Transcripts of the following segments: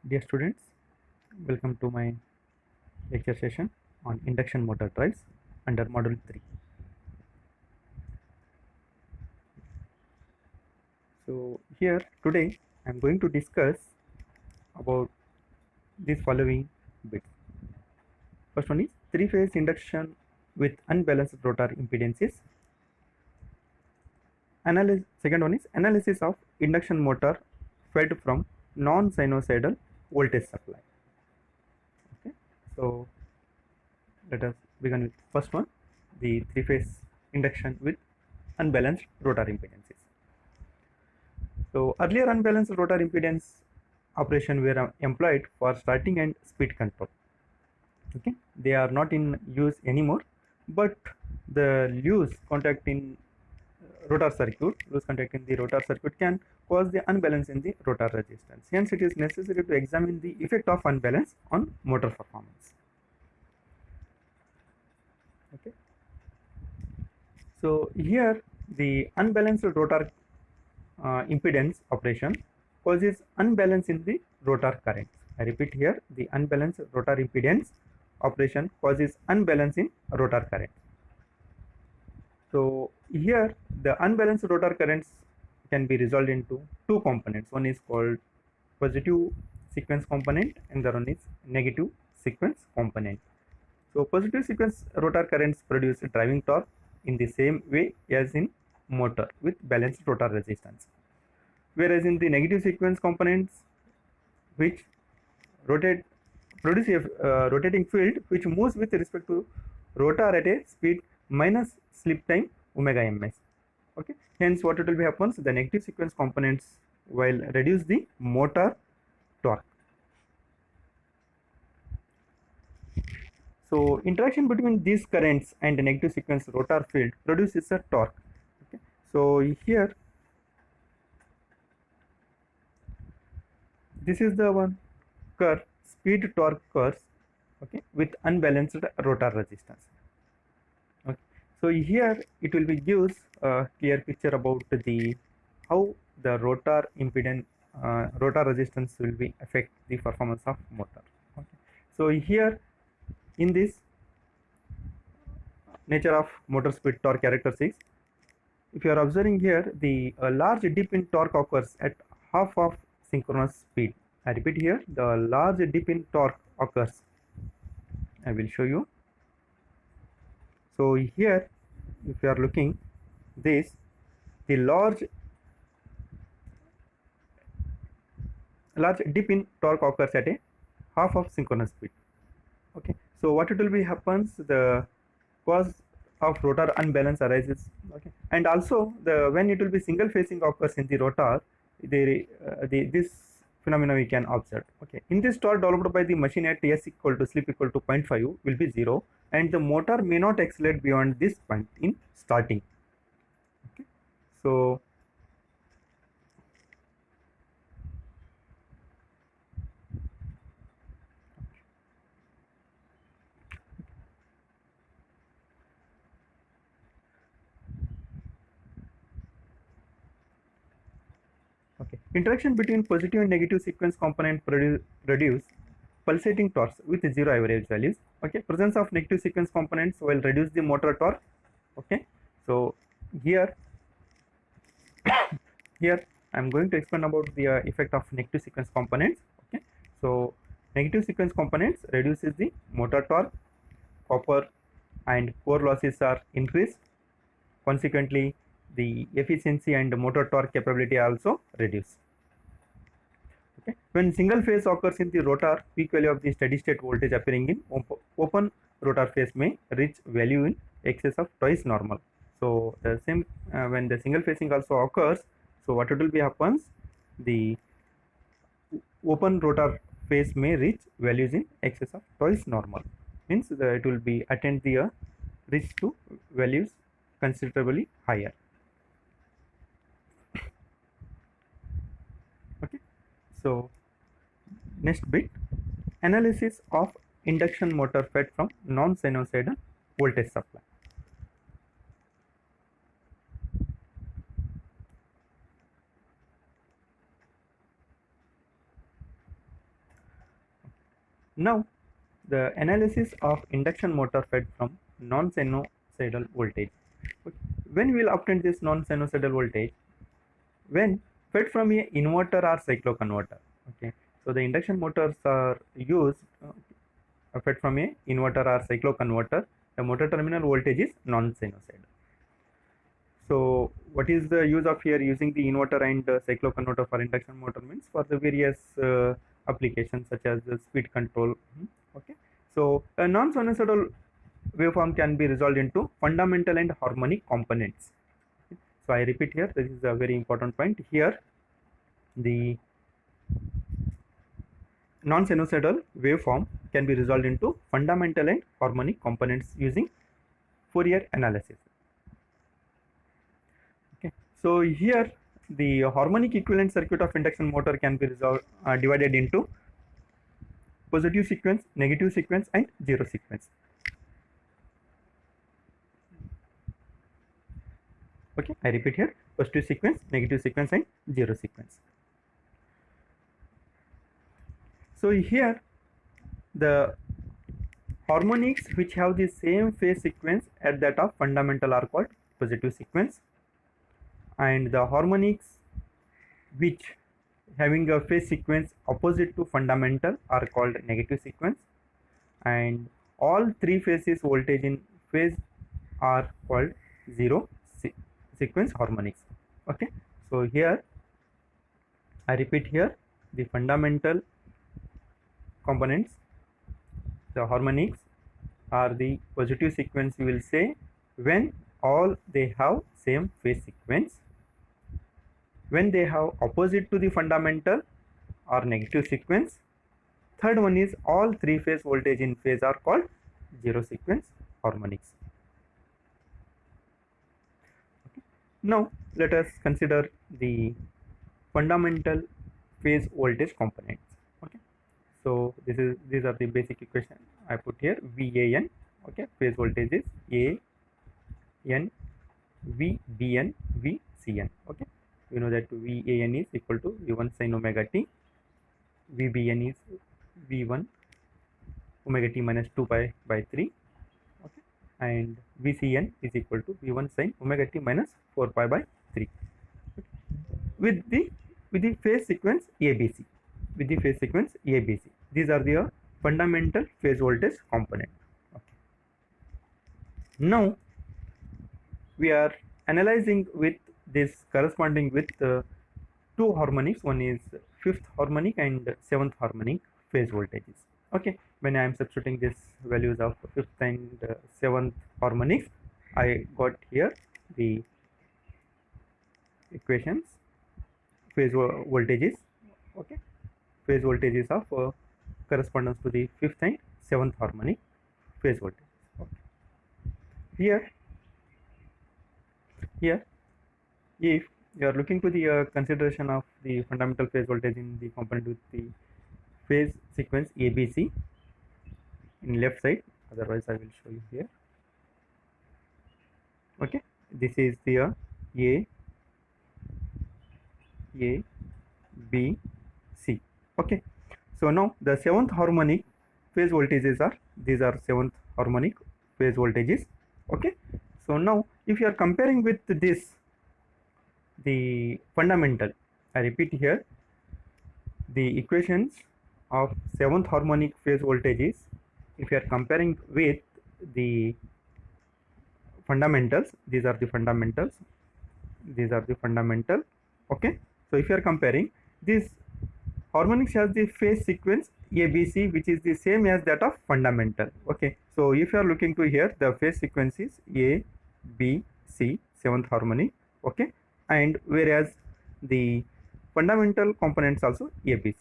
Dear students, welcome to my lecture session on induction motor drives under module 3. So here today I am going to discuss about these following bits. First one is three-phase induction with unbalanced rotor impedances. Second one is analysis of induction motor fed from non-sinusoidal voltage supply. Okay, so let us begin with first one, the three-phase induction with unbalanced rotor impedances. So earlier unbalanced rotor impedance operation were employed for starting and speed control. Okay, they are not in use anymore, but the loose contact in loose contact in the rotor circuit can cause the unbalance in the rotor resistance. Hence, it is necessary to examine the effect of unbalance on motor performance. Okay, so here the unbalanced rotor impedance operation causes unbalance in the rotor currents. I repeat here, the unbalanced rotor impedance operation causes unbalance in rotor current. So here the unbalanced rotor currents can be resolved into two components. One is called positive sequence component and the other one is negative sequence component. So positive sequence rotor currents produce driving torque in the same way as in motor with balanced rotor resistance, whereas in the negative sequence components which produce a rotating field which moves with respect to rotor at a speed minus slip time omega ms. Okay, hence what it will be happens, the negative sequence components will reduce the motor torque. So interaction between these currents and the negative sequence rotor field produces a torque. Okay, so here this is the one curve, speed torque curves, okay, with unbalanced rotor resistance. Okay, so here it will be gives a clear picture about the how the rotor impedance, rotor resistance will be affect the performance of motor. Okay, so here in this nature of motor speed torque characteristics, if you are observing here, the large dip in torque occurs at half of synchronous speed. I repeat here, the large dip in torque occurs. I will show you. So here, if you are looking this, the large dip in torque occurs at a half of synchronous speed. Okay, so what it will be happens, the cause of rotor unbalance arises. Okay, and also the when it will be single phasing occurs in the rotor, this phenomena we can observe. Okay, in this torque developed by the machine at s equal to slip equal to 0.5 will be 0, and the motor may not accelerate beyond this point in starting. Okay, so okay, interaction between positive and negative sequence component produce pulsating torques with zero average values. Okay, presence of negative sequence components will reduce the motor torque. Okay, so here I am going to explain about the effect of negative sequence components. Okay, so negative sequence components reduces the motor torque, copper and core losses are increased. Consequently, the efficiency and motor torque capability also reduce. Okay, when single phase occurs in the rotor, peak value of the steady state voltage appearing in open rotor phase may reach value in excess of twice normal. So the same when the single phasing also occurs, so what it will be happens, the open rotor phase may reach values in excess of twice normal, means that it will be attend the reach to values considerably higher. Okay, so next bit, analysis of induction motor fed from non-sinusoidal voltage supply. Now, the analysis of induction motor fed from non-sinusoidal voltage. Okay. When we will obtain this non-sinusoidal voltage? When fed from a inverter or cycloconverter. Okay. So the induction motors are used fed from a inverter or cycloconverter. The motor terminal voltage is non-sinusoidal. So what is the use of here using the inverter and cycloconverter for induction motor means for the various applications such as the speed control. Okay. So a non-sinusoidal waveform can be resolved into fundamental and harmonic components. So I repeat here, this is a very important point here. The non-sinusoidal waveform can be resolved into fundamental and harmonic components using Fourier analysis. Okay. So here the harmonic equivalent circuit of induction motor can be divided into positive sequence, negative sequence and zero sequence. Okay, I repeat here, positive sequence, negative sequence and zero sequence. So here the harmonics which have the same phase sequence at that of fundamental are called positive sequence, and the harmonics which having a phase sequence opposite to fundamental are called negative sequence, and all three phases voltage in phase are called zero sequence harmonics. Okay, so here I repeat here, the fundamental components, the harmonics are the positive sequence we will say when all they have same phase sequence. When they have opposite to the fundamental or negative sequence. Third one is all three phase voltage in phase are called zero sequence harmonics. Okay. Now let us consider the fundamental phase voltage components. Okay. So these are the basic equation I put here. VAN, okay, phase voltage is AN, VBN, VCN. Okay. We know that VAN is equal to V1 sin omega t, VBN is V1 omega t minus 2 pi by 3, okay, and VCN is equal to V1 sin omega t minus 4 pi by 3, okay, with the phase sequence ABC. With the phase sequence ABC, these are the fundamental phase voltage component. Okay. Now we are analyzing with this corresponding with two harmonics. One is fifth harmonic and seventh harmonic phase voltages. Okay, when I am substituting these values of fifth and seventh harmonics, I got here the equations, phase voltages. Okay, phase voltages of correspondence to the fifth and seventh harmonic phase voltage. Okay. Here if you are looking to the consideration of the fundamental phase voltage in the component with the phase sequence ABC in left side, otherwise I will show you here. Okay, this is the A, B, C. Okay, so now the seventh harmonic phase voltages are, these are seventh harmonic phase voltages. Okay, so now if you are comparing with this, the fundamental, I repeat here, the equations of seventh harmonic phase voltages, if you are comparing with the fundamentals, these are the fundamentals, these are the fundamental. Okay, so if you are comparing, this harmonics has the phase sequence ABC, which is the same as that of fundamental. Okay, so if you are looking to here, the phase sequence is A, B, C, seventh harmonic. Okay, and whereas the fundamental components also ABC,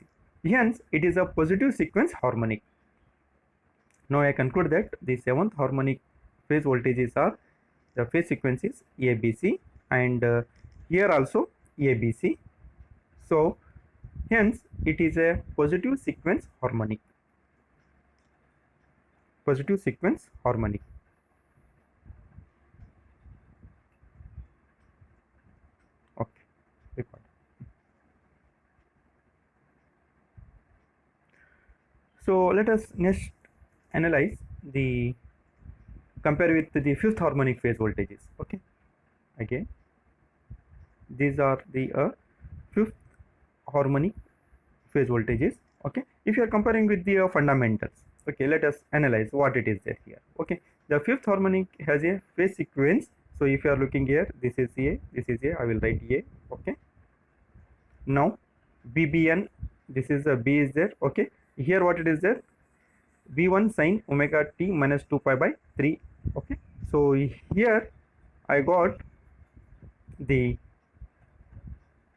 hence it is a positive sequence harmonic. Now I conclude that the seventh harmonic phase voltages are, the phase sequence is ABC, and here also ABC, so hence it is a positive sequence harmonic. Positive sequence harmonic. Okay, record. So let us next analyze the compare with the fifth harmonic phase voltages. Okay, again these are the fifth harmonic phase voltages. Okay, if you are comparing with the fundamentals, okay, let us analyze what it is there here. Okay, the fifth harmonic has a phase sequence. So if you are looking here, this is A, this is A, I will write A. Okay, now BBN, this is a B is there. Okay, here what it is there, B1 sine omega t minus 2 pi by 3. Okay, so here I got the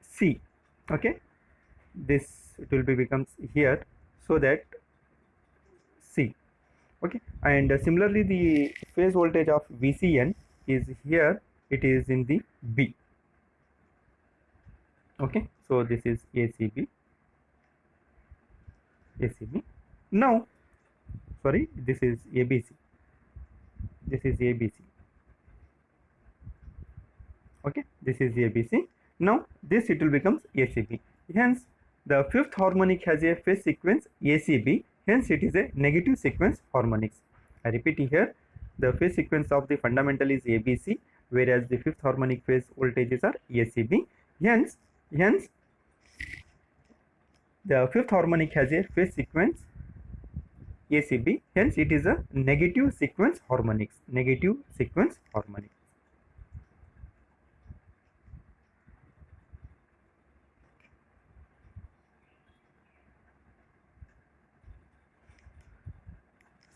C. Okay, this it will be becomes here, so that C. Okay, and similarly the phase voltage of VCN is here, it is in the B. Okay, so this is ACB. Now sorry, this is ABC, this is ABC. Okay, this is ABC. Now this it will becomes ACB. Hence the fifth harmonic has a phase sequence ACB, hence it is a negative sequence harmonics. I repeat here, the phase sequence of the fundamental is ABC, whereas the fifth harmonic phase voltages are ACB. Hence the fifth harmonic has a phase sequence ACB, hence it is a negative sequence harmonics. Negative sequence harmonics.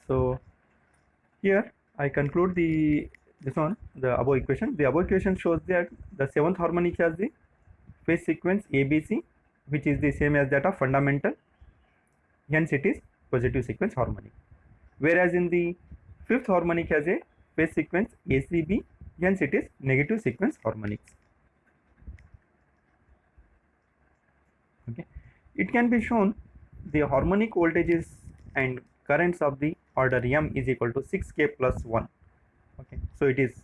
So here I conclude the above equation. The above equation shows that the seventh harmonic has the phase sequence ABC, which is the same as that of fundamental. Hence it is positive sequence harmonic. Whereas in the fifth harmonic has a phase sequence ACB, hence it is negative sequence harmonics. Okay, it can be shown the harmonic voltages and currents of the order m is equal to 6k plus 1. Okay, so it is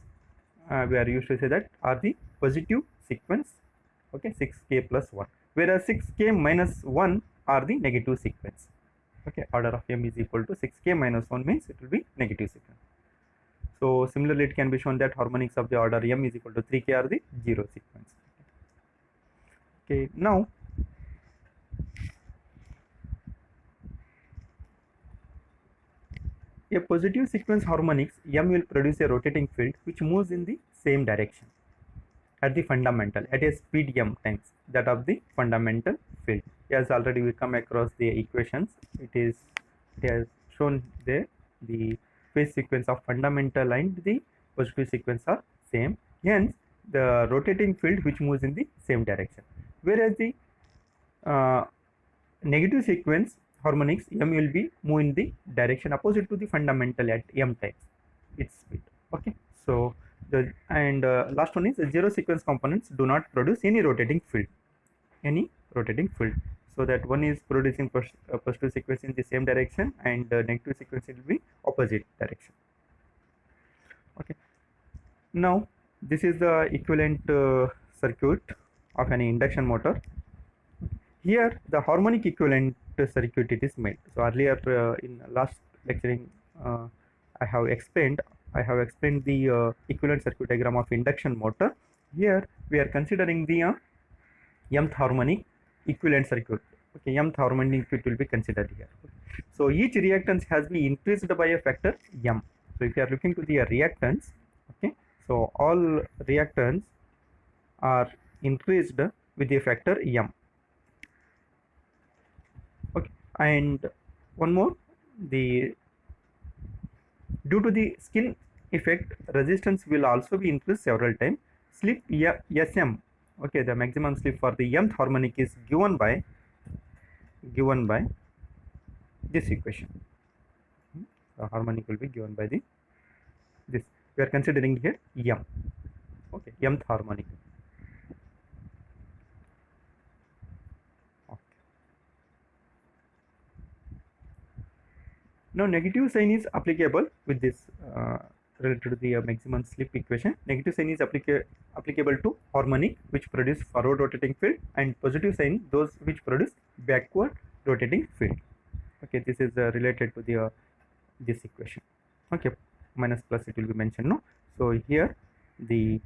we are used to say that are the positive sequence. Okay, 6k plus 1, whereas 6k minus 1 are the negative sequence. Okay, order of m is equal to 6k minus 1 means it will be negative sequence. So similarly it can be shown that harmonics of the order m is equal to 3k are the zero sequence. Okay, now a positive sequence harmonics m will produce a rotating field which moves in the same direction at the fundamental at a speed m times that of the fundamental field. As already we come across the equations, it has shown there the phase sequence of fundamental and the positive sequence are same, hence the rotating field which moves in the same direction, whereas the negative sequence harmonics m will be move in the direction opposite to the fundamental at m times its speed. Okay, so the last one is zero sequence components do not produce any rotating field, so that one is producing positive sequence in the same direction and negative sequence will be opposite direction. Okay, now this is the equivalent circuit of an induction motor. Here the harmonic equivalent circuit it is made. So earlier in last lecturing I have explained the equivalent circuit diagram of induction motor. Here we are considering the mth harmonic equivalent circuit. Okay, mth harmonic it will be considered here. So each reactance has been increased by a factor m. So if you are looking to the reactance, okay, so all reactants are increased with a factor m. Okay, and one more, the due to the skin effect resistance will also be increased several times. Slip Sm, okay, the maximum slip for the mth harmonic is given by this equation. The harmonic will be given by this. We are considering here m. Okay, mth harmonic. Now negative sign is applicable with this related to the maximum slip equation. Negative sign is applicable to harmonic which produce forward rotating field, and positive sign those which produce backward rotating field. Okay, this is related to the this equation. Okay, minus plus it will be mentioned, no? So here the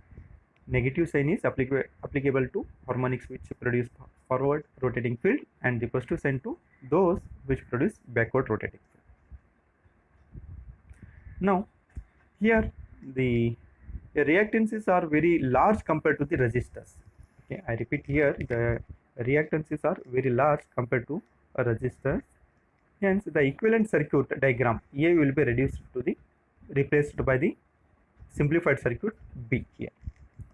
negative sign is applicable to harmonics which produce forward rotating field, and the positive sign to those which produce backward rotating field. Now here the reactances are very large compared to the resistors. Okay, I repeat, here the reactances are very large compared to a resistor. Hence the equivalent circuit diagram A will be replaced by the simplified circuit B here.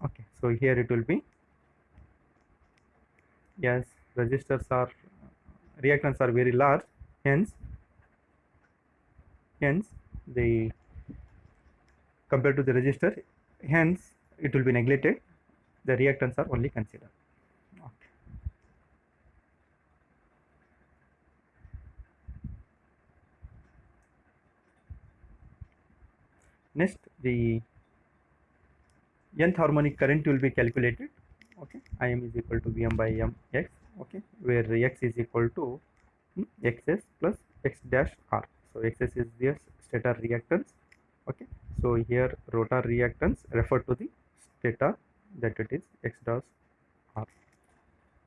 Okay, so here it will be, yes, reactants are very large, hence the compared to the resistor, hence it will be neglected, the reactants are only considered. Okay. Next, the nth harmonic current will be calculated. Okay, Im is equal to Vm by Mx. Okay, where x is equal to xs plus x dash r. So xs is the stator reactance. Okay, so here rotor reactance refer to the stator, that it is x dash r,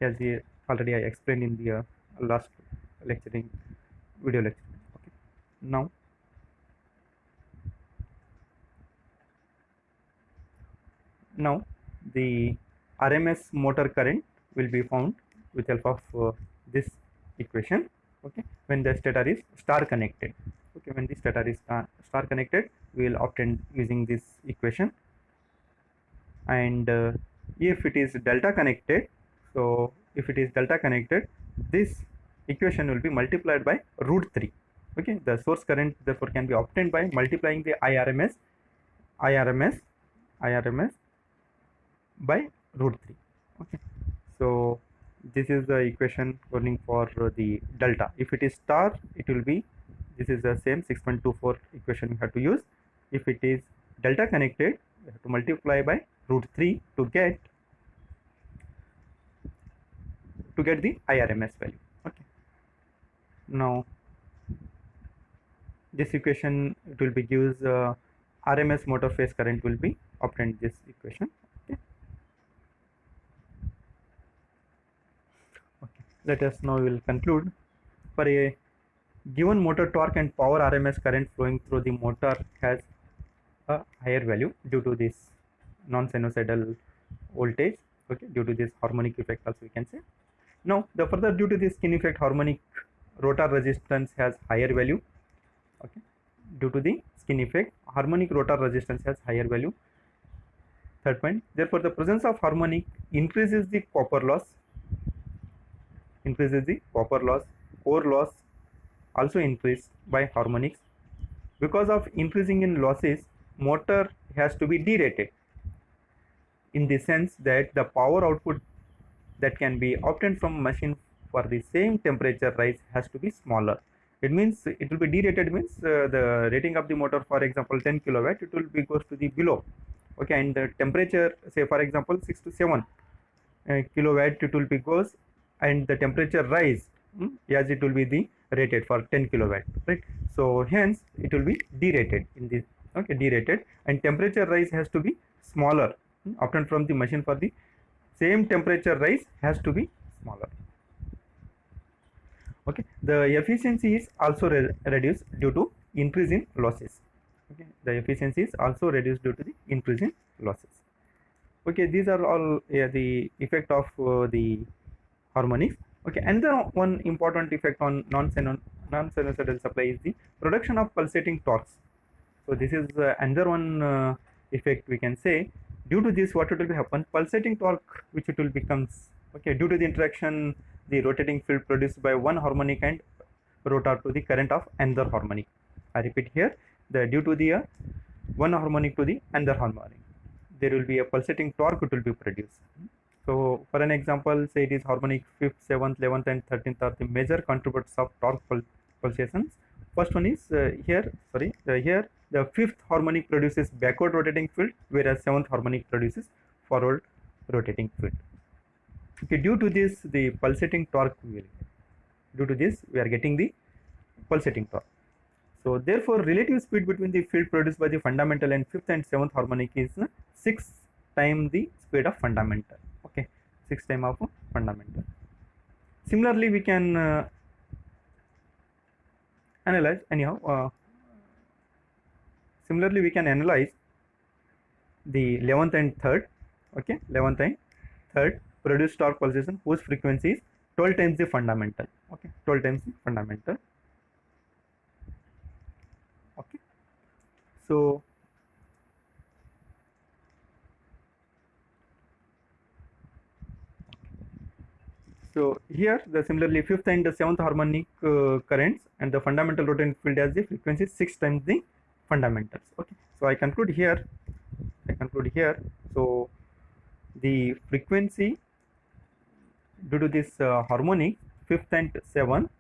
as already I explained in the last video lecture. Okay, now the RMS motor current will be found with help of this equation. Okay, when the stator is star connected. Okay, when the stator is star connected, we will obtain using this equation. And if it is delta connected, so if it is delta connected, this equation will be multiplied by √3. Okay, the source current therefore can be obtained by multiplying the IRMS by √3. Okay, so this is the equation running for the delta. If it is star, it will be, this is the same 6.24 equation we have to use. If it is delta connected, we have to multiply by √3 to get the IRMS value. Okay, now this equation, it will be gives RMS motor phase current will be obtained this equation. Okay, let us now we will conclude. For a given motor torque and power, RMS current flowing through the motor has a higher value due to this non-sinusoidal voltage. Okay, due to this harmonic effect also we can say. Now the further, due to this skin effect, harmonic rotor resistance has higher value. Okay, due to the skin effect, harmonic rotor resistance has higher value. Third point, therefore the presence of harmonic increases the copper loss. Core loss also increased by harmonics. Because of increasing in losses, motor has to be derated, in the sense that the power output that can be obtained from machine for the same temperature rise has to be smaller. It means it will be derated, means the rating of the motor, for example 10 kilowatt, it will be goes to the below. Okay, and the temperature, say for example 6 to 7 kilowatt, it will be goes, and the temperature rise as it will be the rated for 10 kilowatt, right? So hence it will be derated in this. Okay, derated, and temperature rise has to be smaller, obtained from the machine for the same temperature rise has to be smaller. Okay, the efficiency is also reduced due to increase in losses. Okay, the efficiency is also reduced due to the increase in losses. Okay, these are all the effect of the harmonics. Okay, another one important effect on non-sinusoidal supply is the production of pulsating torques. So this is another one effect we can say. Due to this, what it will happen, pulsating torque which it will becomes, okay, due to the interaction, the rotating field produced by one harmonic and rotor to the current of another harmonic. I repeat here, due to the one harmonic to the another harmonic, there will be a pulsating torque it will be produced. So for an example, say it is harmonic 5th, 7th, 11th and 13th are the major contributors of torque pulsations. First one is here the 5th harmonic produces backward rotating field, whereas 7th harmonic produces forward rotating field. Okay, due to this, the pulsating torque will, due to this we are getting the pulsating torque. So therefore relative speed between the field produced by the fundamental and fifth and seventh harmonic is 6 times the speed of fundamental. Okay, 6 times of fundamental. Similarly we can analyze similarly we can analyze the 11th and 3rd. Okay, 11th and 3rd produced torque pulsation whose frequency is 12 times the fundamental. Okay, 12 times the fundamental. Okay, so here the similarly fifth and the seventh harmonic currents and the fundamental rotating field has the frequency 6 times the fundamentals. Okay, so I conclude here. So the frequency due to this harmonic fifth and seventh,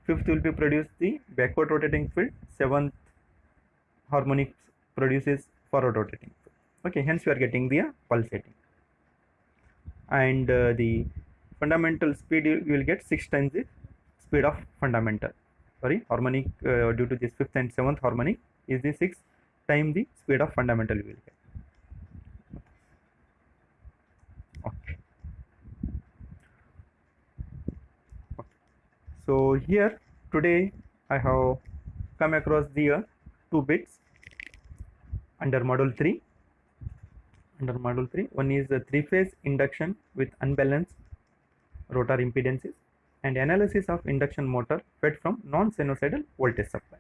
fifth will be produced the backward rotating field, seventh harmonic produces forward rotating field. Okay, hence we are getting the pulsating, and the fundamental speed you will get 6 times the speed of fundamental. Sorry, harmonic due to this fifth and seventh harmonic is the 6 times the speed of fundamental you will get. Okay. So here today I have come across the 2 bits under module 3. One is a 3-phase induction with unbalanced rotor impedances and analysis of induction motor fed from non-sinusoidal voltage supply.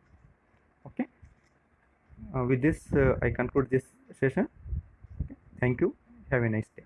Okay, with this I conclude this session. Okay. Thank you, have a nice day.